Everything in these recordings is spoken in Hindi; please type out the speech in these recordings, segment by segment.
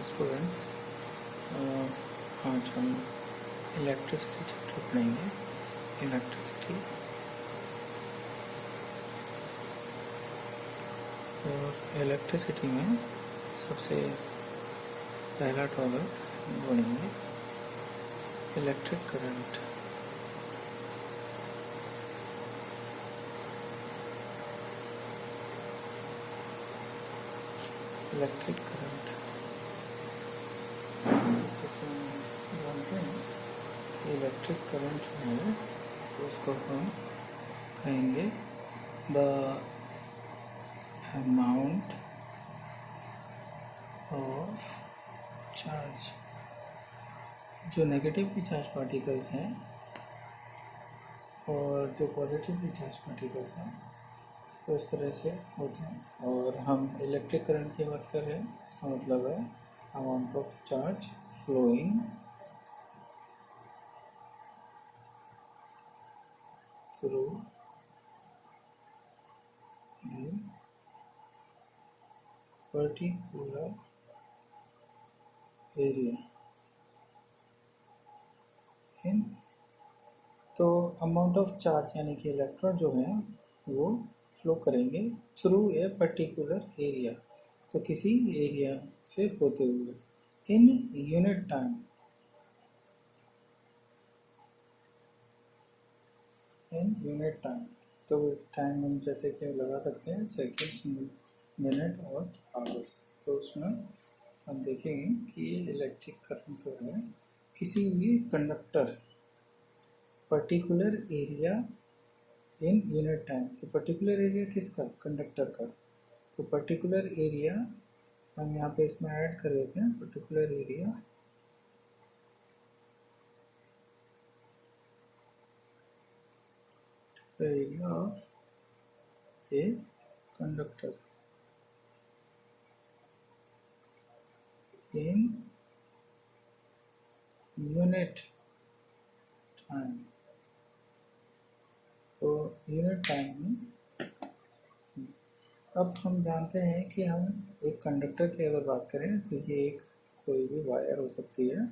स्टूडेंट्स, आज हम इलेक्ट्रिसिटी चैप्टर पढ़ेंगे। इलेक्ट्रिसिटी और इलेक्ट्रिसिटी में सबसे पहला टॉपिक पढ़ेंगे इलेक्ट्रिक करंट। इलेक्ट्रिक करंट जैसे कि हम जानते हैं कि इलेक्ट्रिक करंट जो है उसको हम कहेंगे द अमाउंट ऑफ चार्ज। जो नेगेटिवली चार्ज पार्टिकल्स हैं और जो पॉजिटिवली चार्ज पार्टिकल्स हैं तो इस तरह से होते हैं। और हम इलेक्ट्रिक करंट की बात कर रहे हैं, इसका मतलब है amount of charge flowing through a particular area in. तो अमाउंट ऑफ चार्ज यानी कि इलेक्ट्रॉन जो है वो फ्लो करेंगे थ्रू ए पर्टिकुलर एरिया, तो किसी एरिया से होते हुए in unit time. In unit time तो टाइम हम जैसे कि लगा सकते हैं सेकेंड्स, मिनट और आवर्स। तो उसमें हम देखेंगे कि इलेक्ट्रिक करंट जो है किसी भी conductor particular area in unit time. तो पर्टिकुलर एरिया किसका? कंडक्टर का। तो पर्टिकुलर एरिया हम यहाँ पे इसमें ऐड कर देते हैं, particular area of a conductor in unit time. तो यूनिट टाइम में अब हम जानते हैं कि हम एक कंडक्टर की अगर बात करें तो ये एक कोई भी वायर हो सकती है।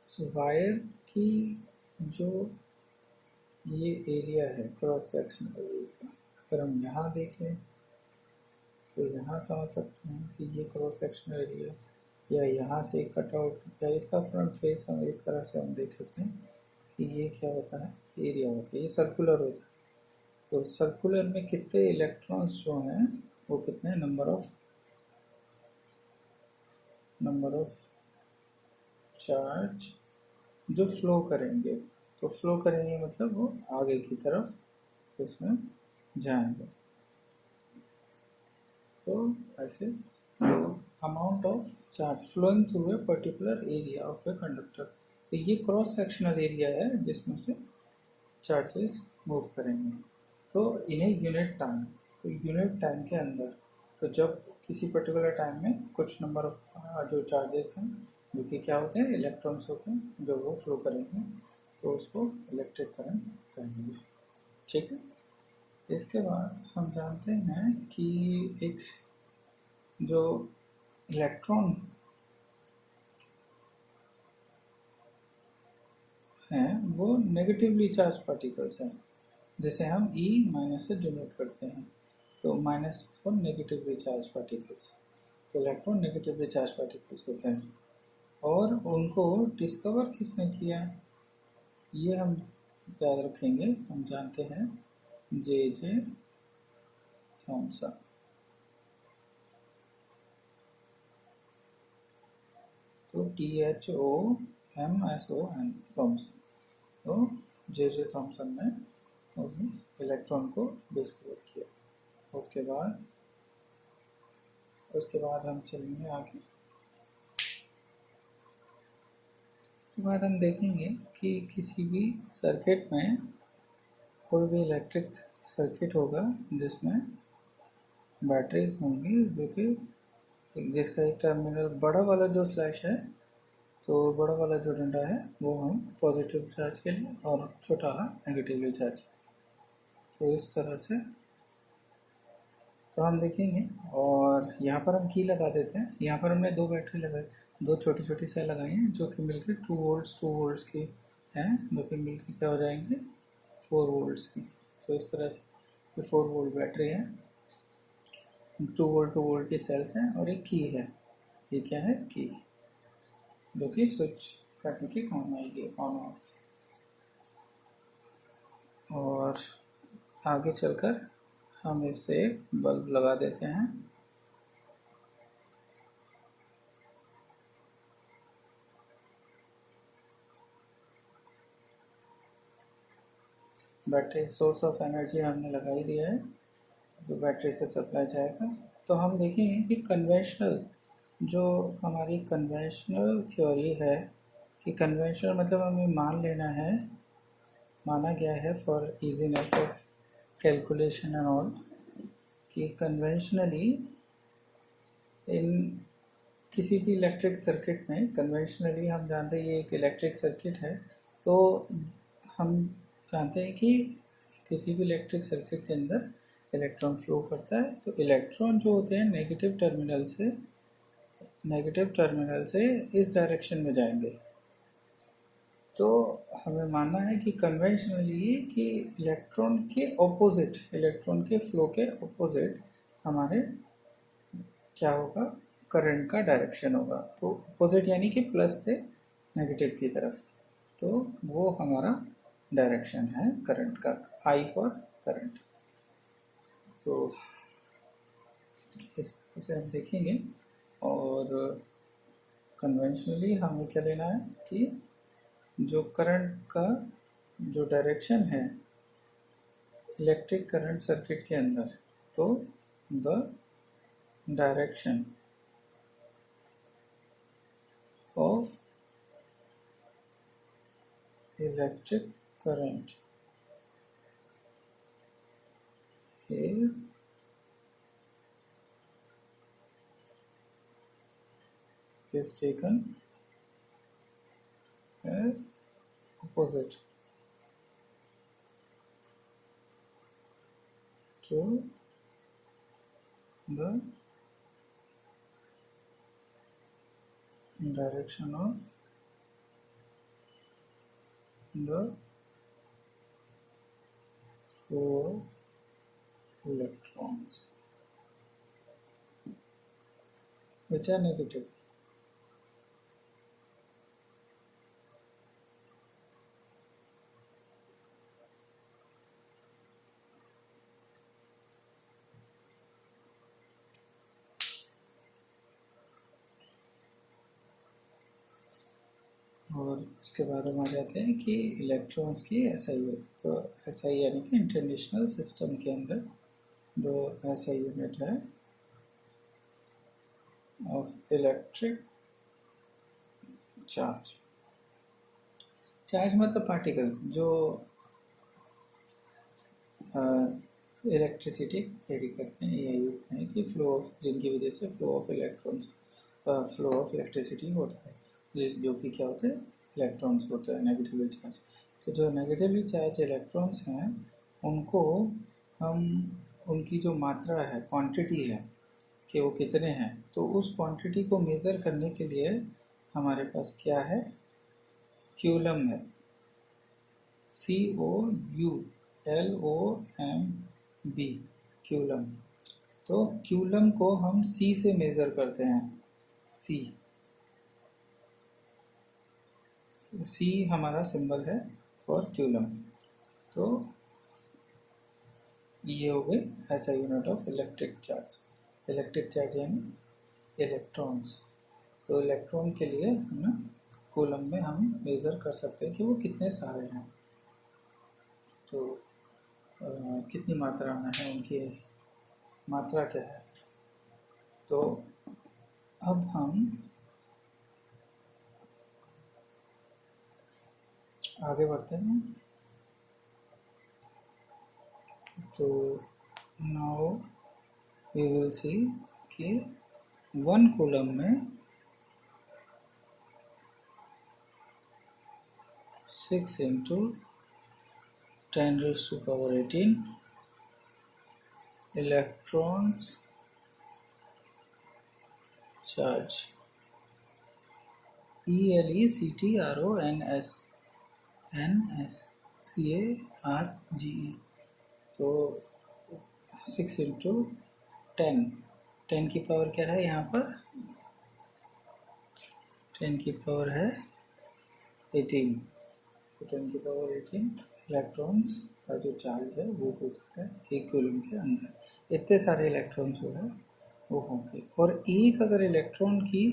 सो वायर की जो ये एरिया है क्रॉस सेक्शनल एरिया, अगर हम यहाँ देखें तो यहाँ समझ सकते हैं कि ये क्रॉस सेक्शनल एरिया, या यहाँ से कट आउट या इसका फ्रंट फेस हम इस तरह से हम देख सकते हैं कि ये क्या होता है, एरिया होता है। ये सर्कुलर होता है। तो सर्कुलर में कितने इलेक्ट्रॉन्स जो हैं वो कितने नंबर ऑफ चार्ज जो फ्लो करेंगे। तो फ्लो करेंगे मतलब वो आगे की तरफ इसमें जाएंगे। तो ऐसे amount of charge flowing through a particular area of a conductor. तो ये क्रॉस सेक्शनल एरिया है जिसमें से चार्जेस मूव करेंगे। तो इन ए यूनिट टाइम, तो यूनिट टाइम के अंदर, तो जब किसी पर्टिकुलर टाइम में कुछ नंबर ऑफ जो चार्जेस हैं जो कि क्या होते हैं, इलेक्ट्रॉन्स होते हैं, जो वो फ्लो करेंगे तो उसको इलेक्ट्रिक करंट कहेंगे। ठीक है। इसके बाद हम जानते हैं कि एक जो इलेक्ट्रॉन हैं वो नेगेटिवली चार्ज पार्टिकल्स हैं, जिसे हम E माइनस से डिनोट करते हैं। तो minus for negatively charge particles. तो इलेक्ट्रॉन नेगेटिवली चार्ज पार्टिकल्स होते हैं और उनको डिस्कवर किसने किया ये हम याद रखेंगे। हम जानते हैं J.J. थॉमसन। तो THOMSON थॉमसन। तो J.J. थॉमसन ने इलेक्ट्रॉन को डिस्कवर किया। उसके बाद हम चलेंगे आगे। उसके बाद हम देखेंगे कि किसी भी सर्किट में कोई भी इलेक्ट्रिक सर्किट होगा जिसमें बैटरीज होंगी, जो कि जिसका एक टर्मिनल बड़ा वाला जो स्लैश है, तो बड़ा वाला जो डंडा है वो हम पॉजिटिव चार्ज के लिए और छोटा वाला नेगेटिवली चार्ज। तो इस तरह से तो हम देखेंगे, और यहाँ पर हम की लगा देते हैं। यहाँ पर हमने दो बैटरी लगाई, दो छोटी छोटी सेल लगाई हैं जो कि मिलकर 2 वोल्ट्स की हैं, जो कि मिलकर क्या हो जाएंगे 4 वोल्ट्स की। तो इस तरह से ये 4 वोल्ट बैटरी है, 2 वोल्ट की सेल्स हैं, और एक की है। ये क्या है की, जो कि स्विच करने के काम आएगी, ऑन ऑफ। और आगे चलकर हम इससे एक बल्ब लगा देते हैं। बैटरी सोर्स ऑफ एनर्जी हमने लगा ही दिया है, जो बैटरी से सप्लाई जाएगा। तो हम देखेंगे कि कन्वेंशनल, जो हमारी कन्वेंशनल थ्योरी है, कि कन्वेंशनल मतलब हमें मान लेना है, माना गया है for easiness of calculation and all, कि कन्वेंशनली इन किसी भी इलेक्ट्रिक सर्किट में, कन्वेंशनली हम जानते हैं ये एक इलेक्ट्रिक सर्किट है, तो हम जानते हैं कि किसी भी इलेक्ट्रिक सर्किट के अंदर इलेक्ट्रॉन फ्लो करता है। तो इलेक्ट्रॉन जो होते हैं नेगेटिव टर्मिनल से इस डायरेक्शन में जाएंगे। तो हमें मानना है कि कन्वेंशनली कि इलेक्ट्रॉन के ऑपोजिट, इलेक्ट्रॉन के फ्लो के ऑपोजिट हमारे क्या होगा, करंट का डायरेक्शन होगा। तो ऑपोजिट यानी कि प्लस से नेगेटिव की तरफ, तो वो हमारा डायरेक्शन है करंट का, आई फॉर करंट। तो इस तरह से हम देखेंगे। और कन्वेंशनली हमें क्या लेना है कि जो करंट का जो डायरेक्शन है इलेक्ट्रिक करंट सर्किट के अंदर, तो the direction of electric current is taken as opposite to the direction of the flow of electrons which are negative. और उसके बाद हम आ जाते हैं कि इलेक्ट्रॉन्स की एसआई यूनिट। तो एसआई यानी कि इंटरनेशनल सिस्टम के अंदर जो एसआई यूनिट है ऑफ इलेक्ट्रिक चार्ज। चार्ज मतलब पार्टिकल्स जो इलेक्ट्रिसिटी कैरी करते हैं, यही है कि फ्लो ऑफ, जिनकी वजह से flow of electrons, flow of electricity होता है, जो कि क्या होता है इलेक्ट्रॉन्स होता है नेगेटिवली चार्ज। तो जो नेगेटिवली चार्ज इलेक्ट्रॉन्स हैं उनको हम, उनकी जो मात्रा है, क्वांटिटी है कि वो कितने हैं, तो उस क्वांटिटी को मेज़र करने के लिए हमारे पास क्या है, क्यूलम है, COULOMB, क्यूलम। तो क्यूलम को हम C से मेज़र करते हैं, C हमारा सिंबल है फॉर क्यूलम। तो ये हो गई ऐसा unit of electric charge. Electric charge यानी इलेक्ट्रॉन्स। तो इलेक्ट्रॉन के लिए हम कूलम में हम मेज़र कर सकते हैं कि वो कितने सारे हैं, तो कितनी मात्रा में है, उनकी मात्रा क्या है। तो अब हम आगे बढ़ते हैं। तो नाउ वी विल सी कि 1 कूलम में 6 × 10⁻18 electrons charge ELECTRONS CARGE, तो 6 × 10, 10 की पावर क्या है यहाँ पर, 10 की पावर है 18, तो 10 की पावर 18 इलेक्ट्रॉन्स का जो चार्ज है वो होता है एक कूलम के अंदर। इतने सारे इलेक्ट्रॉन्स जो है वो होंगे, और एक अगर इलेक्ट्रॉन की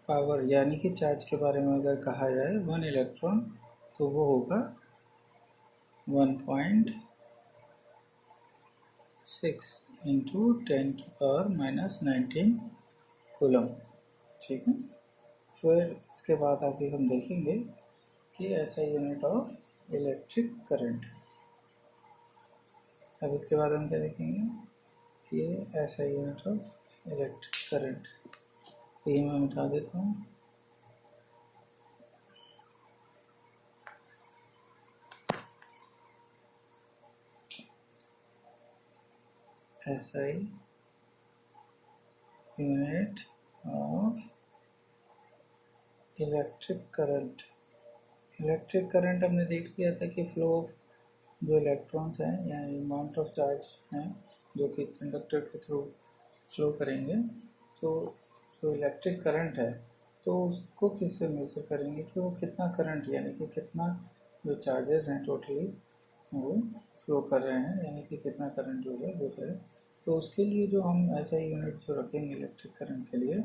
पावर यानी कि चार्ज के बारे में अगर कहा जाए 1 इलेक्ट्रॉन, तो वो होगा 1.6 × 10⁻⁻19 कूलम। ठीक है, फिर इसके बाद आगे हम देखेंगे कि ऐसा यूनिट ऑफ इलेक्ट्रिक करंट। अब इसके बाद हम क्या देखेंगे कि ऐसा यूनिट ऑफ इलेक्ट्रिक करंट, ये मैं मिटा देता हूँ। SI unit of electric current. Electric current हमने देख लिया था कि फ्लो ऑफ जो इलेक्ट्रॉन्स हैं या अमाउंट ऑफ चार्ज हैं जो कि कंडक्टर के थ्रू फ्लो करेंगे। तो जो इलेक्ट्रिक करंट है तो उसको किससे मेजर करेंगे कि वो कितना करंट यानी कि कितना जो चार्जेस हैं टोटली वो फ्लो कर रहे हैं, यानी कि कितना करंट जो है वो है। तो उसके लिए जो हम ऐसा यूनिट जो रखेंगे इलेक्ट्रिक करंट के लिए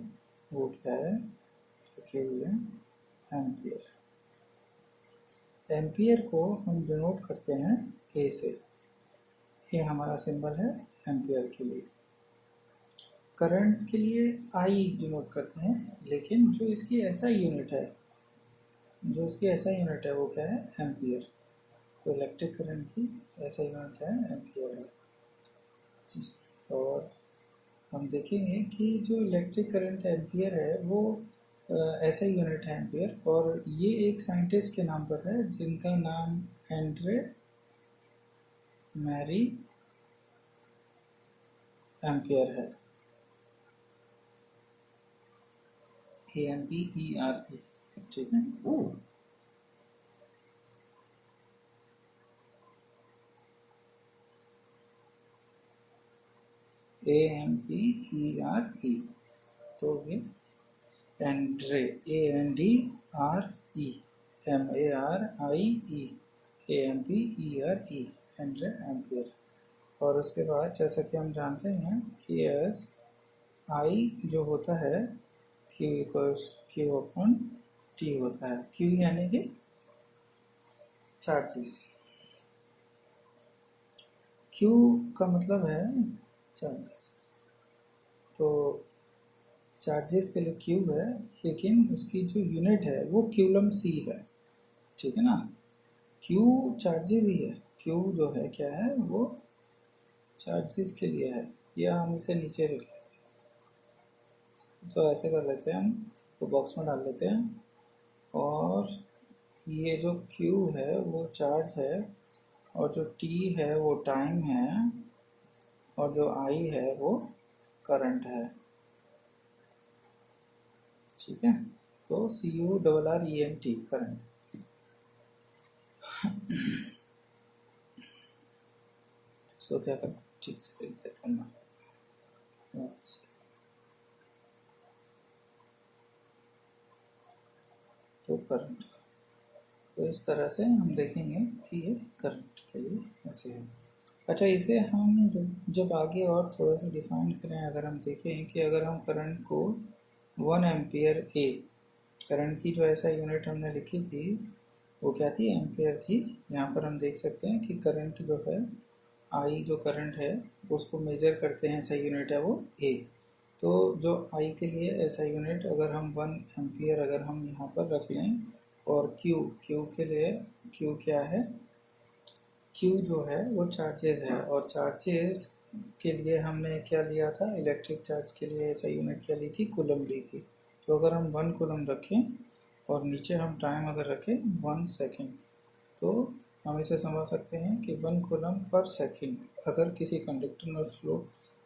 वो क्या है, रखे हुए एम्पियर। एम्पियर को हम डिनोट करते हैं ए से, ये हमारा सिंबल है एम्पियर के लिए। करंट के लिए आई डिनोट करते हैं, लेकिन जो इसकी ऐसा यूनिट है वो क्या है, एम्पियर। तो इलेक्ट्रिक करंट की ऐसा यूनिट क्या है, एम्पियर है। और हम देखेंगे कि जो इलेक्ट्रिक करंट एम्पियर है वो ऐसा यूनिट है एम्पियर, और ये एक साइंटिस्ट के नाम पर है जिनका नाम एंड्रे मैरी एम्पियर है, AMPERE। ठीक है, AMPERE, तो ये Andre ANDRE MARIE AMPERE Andre ampere. और उसके बाद जैसा कि हम जानते हैं कि एस आई जो होता है Q/T होता है। Q यानी कि चार्जेस, Q का मतलब है चार्जेस। तो चार्जेस के लिए Q है, लेकिन उसकी जो यूनिट है वो कूलम C है। ठीक है ना, Q चार्जेस ही है, Q जो है क्या है वो चार्जेस के लिए है। या हम इसे नीचे रख लेते हैं, तो ऐसे कर लेते हैं हम, तो बॉक्स में डाल लेते हैं। और ये जो Q है वो चार्ज है, और जो T है वो टाइम है, और जो I है वो करंट है। ठीक है, तो CURRENT करंट। इसको क्या करते हैं, ठीक से लिख देते हैं ना, तो करंट। तो इस तरह से हम देखेंगे कि ये करंट के लिए ऐसे है। अच्छा, इसे हम जब आगे और थोड़ा सा डिफाइन करें, अगर हम देखें कि अगर हम करंट को 1 एम्पियर ए, करंट की जो ऐसा यूनिट हमने लिखी थी वो क्या थी, एम्पियर थी। यहाँ पर हम देख सकते हैं कि करंट जो है आई जो करंट है उसको मेजर करते हैं, ऐसा यूनिट है वो ए। तो जो आई के लिए ऐसा यूनिट अगर हम 1 एम्पियर अगर हम यहाँ पर रख लें, और क्यू के लिए क्यू क्या है, क्यू जो है वो चार्जेस है। और चार्जेस के लिए हमने क्या लिया था, इलेक्ट्रिक चार्ज के लिए ऐसा यूनिट क्या ली थी, कूलम ली थी। तो अगर हम 1 कूलम रखें और नीचे हम टाइम अगर रखें 1 सेकेंड, तो हम इसे समझ सकते हैं कि 1 कूलम/सेकेंड अगर किसी कंडक्टर में फ्लो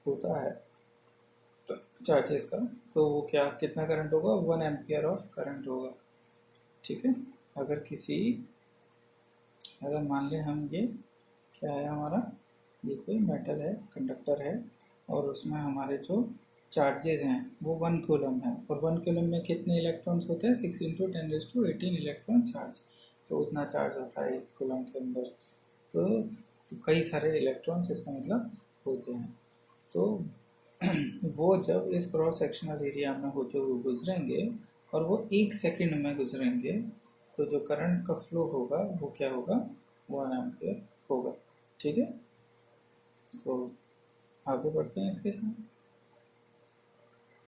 होता है चार्जेस का, तो वो क्या कितना करंट होगा, 1 एम्पियर ऑफ करंट होगा। ठीक है, अगर मान लें हम ये क्या है हमारा, ये कोई मेटल है, कंडक्टर है, और उसमें हमारे जो चार्जेस हैं वो 1 कूलम है, और 1 कूलम में कितने इलेक्ट्रॉन्स होते हैं, 6 × 10⁻18 इलेक्ट्रॉन चार्ज। तो उतना चार्ज होता है 1 कूलम के अंदर। तो कई सारे इलेक्ट्रॉन्स इसका मतलब होते हैं। तो वो जब इस क्रॉस सेक्शनल एरिया में होते हुए गुजरेंगे और वो 1 सेकंड में गुजरेंगे, तो जो करंट का फ्लो होगा वो क्या होगा, 1 एम्पियर होगा। ठीक है, तो आगे बढ़ते हैं इसके साथ।